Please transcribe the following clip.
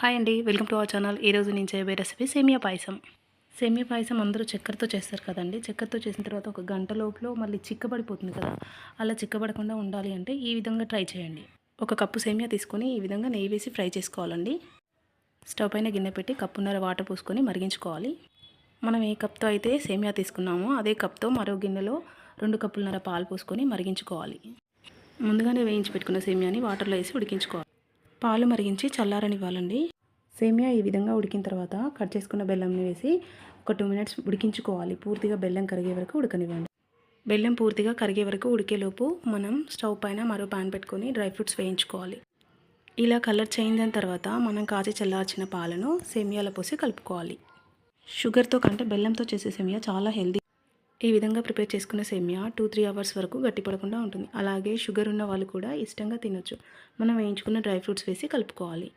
Hi అండి, welcome to our channel. ఈరోజు నేను చేయబోయే రెసిపీ సేమియా పాయసం. సేమియా పాయసం అందరూ చక్కెరతో చేస్తారు కదండి. చక్కెరతో చేసిన తర్వాత ఒక గంట లోపల మళ్ళీ చిక్కబడిపోతుంది కదా. అలా చిక్కబడకుండా ఉండాలి అంటే ఈ విధంగా ట్రై చేయండి. ఒక కప్పు సేమియా తీసుకొని ఈ విధంగా నెయ్యి వేసి ఫ్రై చేసుకోవాలండి. స్టవ్ పైన గిన్నె పెట్టి కప్పున్నర వాటర్ పోసుకొని మరిగించుకోవాలి. మనం ఏ కప్తో అయితే సేమియా తీసుకున్నామో అదే కప్తో మరో గిన్నెలో 2 కప్పులన్నర పాలు పోసుకొని మరిగించుకోవాలి. ముందుగానే వేయించి పెట్టుకున్న సేమియాని వాటర్లో వేసి ఉడికించుకోవాలి. పాలు మరిగించి చల్లారనివ్వాలండి. సేమియా ఈ విధంగా ఉడికిన తర్వాత కట్ చేసుకున్న బెల్లంని వేసి ఒక 2 మినిట్స్ ఉడికించుకోవాలి. పూర్తిగా బెల్లం కరిగే వరకు ఉడకనివ్వండి. బెల్లం పూర్తిగా కరిగే వరకు ఉడికేలోపు మనం స్టవ్ పైన మరో పాన్ పెట్టుకొని డ్రై ఫ్రూట్స్ వేయించుకోవాలి. ఇలా కలర్ చేంజ్ అయిన తర్వాత మనం కాచి చల్లార్చిన పాలను సేమియాలో పోసి కలుపుకోవాలి. షుగర్తో కంటే బెల్లంతో చేసే సేమియా చాలా హెల్దీ. ఈ విధంగా ప్రిపేర్ చేసుకున్న సేమియా 2-3 అవర్స్ వరకు గట్టిపడకుండా ఉంటుంది. అలాగే షుగర్ ఉన్న వాళ్ళు కూడా ఇష్టంగా తినొచ్చు. మనం వేయించుకున్న డ్రై ఫ్రూట్స్ వేసి కలుపుకోవాలి.